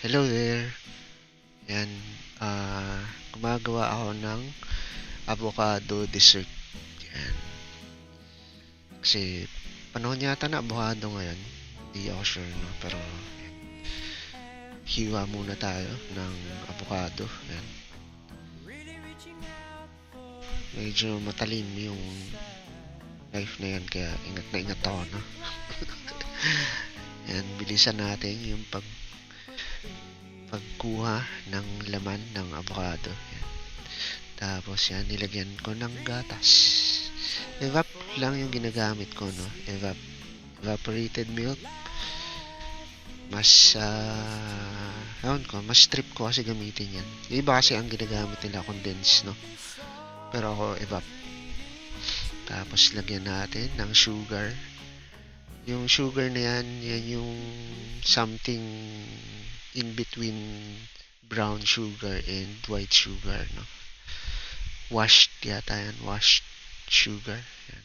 Hello there. Yan, gumagawa ako ng avocado dessert. Yan. Kasi panahon yata na avocado ngayon. Hindi ako sure, no? Pero hiwa muna tayo ng avocado. Yan. Medyo matalim yung knife na yan, kaya ingat na ingat ako, no? Yan, bilisan natin yung pagkuha ng laman ng avocado. Yan. Tapos yan, nilagyan ko ng gatas. Evap lang yung ginagamit ko, no? Evaporated milk. Mas, ewan ko, mas trip ko kasi gamitin yan. Yung iba kasi ang ginagamit nila condensed, no? Pero ako, evap. Tapos, lagyan natin ng sugar. Yung sugar na yan, yan yung something in between brown sugar and white sugar, no? Washed yata yan, washed sugar. Yan.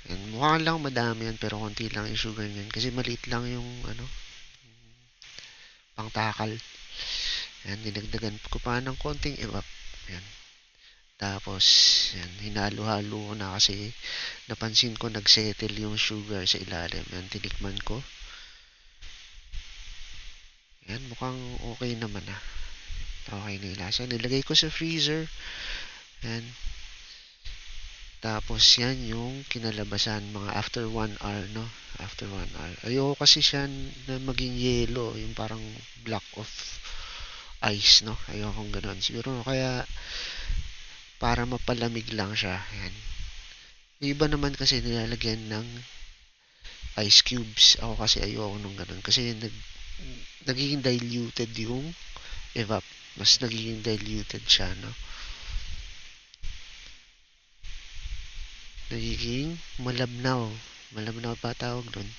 Yan. Mukha lang madami yan, pero konti lang yung sugar niyan. Kasi maliit lang yung, pangtakal. Yan, dinagdagan ko pa ng konting evap. Yan. Tapos, yan, hinalo-halo ko na kasi napansin ko nagsettle yung sugar sa ilalim. Yan, tinikman ko. Yan, mukhang okay naman ah. Okay na yung lasa. Nilagay ko sa freezer. Yan. Tapos, yan yung kinalabasan mga after 1 hour, no? After 1 hour. Ayoko kasi siya na maging yellow. Yung parang block of ice, no? Ayoko kong ganun. Siguro, kaya para mapalamig lang siya. Yan. Yung iba naman kasi nilalagyan ng ice cubes. Ako kasi ayoko nung ganun. Kasi nagiging diluted yung evap. Mas nagiging diluted siya, no? Nagiging malabnaw. Malabnaw pa tawag doon.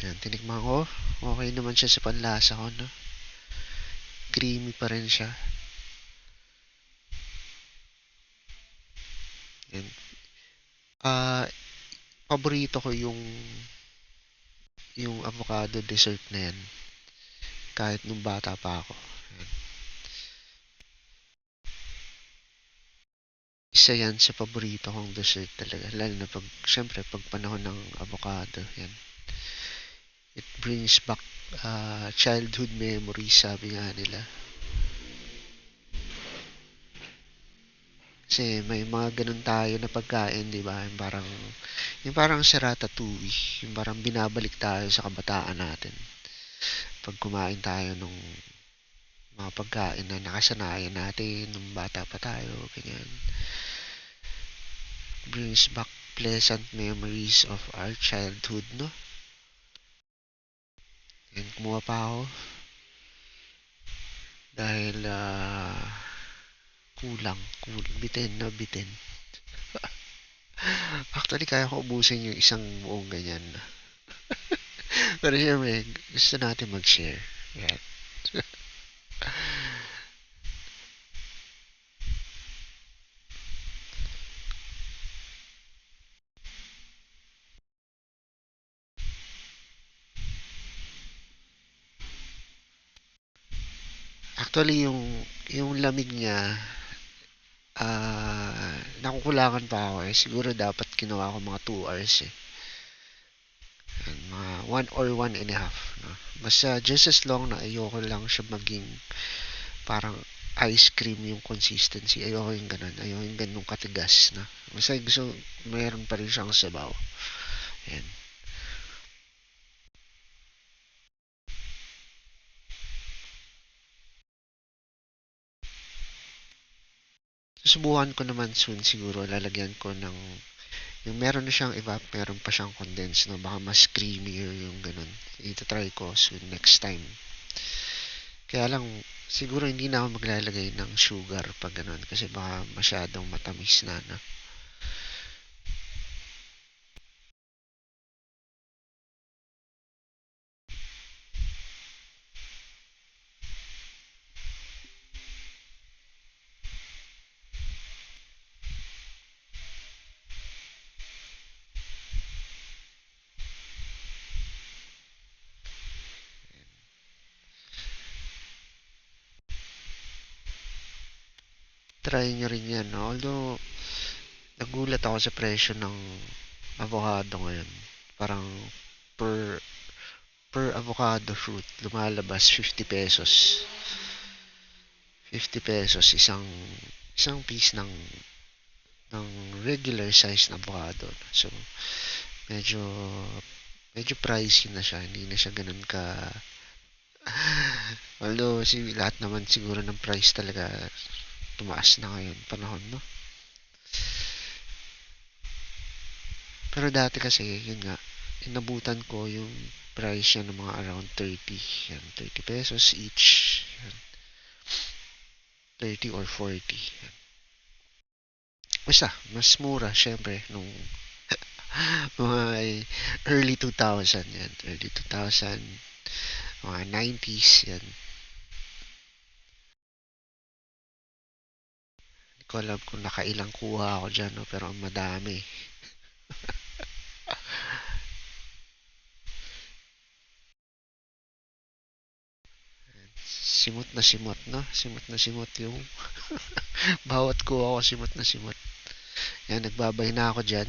Yan, tinikman ko. Okay naman siya sa panlasa ko, no? Creamy pa rin siya. Yan. Ah, paborito ko yung avocado dessert na yan. Kahit nung bata pa ako. Yan. Isa yan sa paborito kong dessert talaga. Lalo na pag, syempre, pag panahon ng avocado. Yan. It brings back childhood memories, sabi nga nila. Kasi may mga ganun tayo na pagkain, di ba? Yung parang sa ratatouille. Yung parang binabalik tayo sa kabataan natin. Pag kumain tayo nung mga pagkain na nakasanayan natin nung bata pa tayo, ganyan. Brings back pleasant memories of our childhood, no? And kumuha pa ako dahil bitin na bitin. Actually, kaya ko ubusin yung isang buong ganyan. Pero syempre, gusto natin mag-share. Yan. Actually, yung lamig niya, nakukulangan pa ako eh. Siguro dapat ginawa ko mga 2 hours eh. Yan, mga 1 or 1.5. No? Basta just as long na ayoko lang siya maging parang ice cream yung consistency. Ayoko yung ganun. Ayoko yung ganun katigas na. Basta gusto, mayroon pa rin siyang sabaw. Yan. Susubukan ko naman soon siguro. Lalagyan ko ng yung meron na siyang evap, meron pa siyang condense, no? Baka mas creamier yung ganun. Ito-try ko soon next time. Kaya lang, siguro hindi na ako maglalagay ng sugar pag ganun kasi baka masyadong matamis na, no? try nyo rin yan, no? Although, nagulat ako sa presyo ng avocado ngayon. Parang per per avocado fruit, lumalabas 50 pesos. 50 pesos isang piece ng regular size na avocado. So, medyo medyo pricey na siya. Hindi na siya ganun ka. Although, lahat naman siguro ng price talaga tumaas na ngayon panahon, no? Pero dati kasi, yun nga, inabutan ko yung price niya ng mga around 30. Yan, 30 pesos each. Yan, 30 or 40. Yan. Basta, mas mura, syempre, nung mga early 2000. Yan, early 2000, mga 90s. Yan. Hindi ko alam kung nakailang kuha ako dyan, no? Pero ang madami. Simot na simot, no? Simot na simot yung bawat kuha ko, simot na simot. Yan, nagbabay na ako dyan.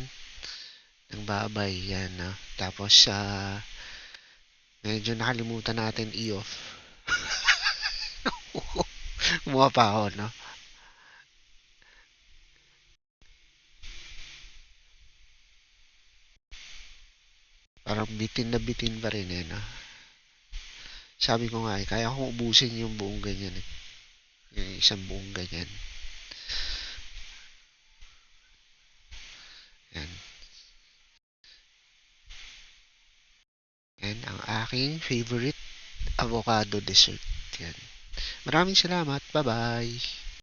Ng babay, yan, no? Tapos, medyo nakalimutan natin i-off. Kumuha pa ako, no? Parang bitin na bitin pa rin, eh, no? Sabi ko nga, eh, kaya kong ubusin yung buong ganyan, eh. Yung isang buong ganyan. Yan. Yan ang aking favorite avocado dessert. Yan. Maraming salamat. Bye-bye.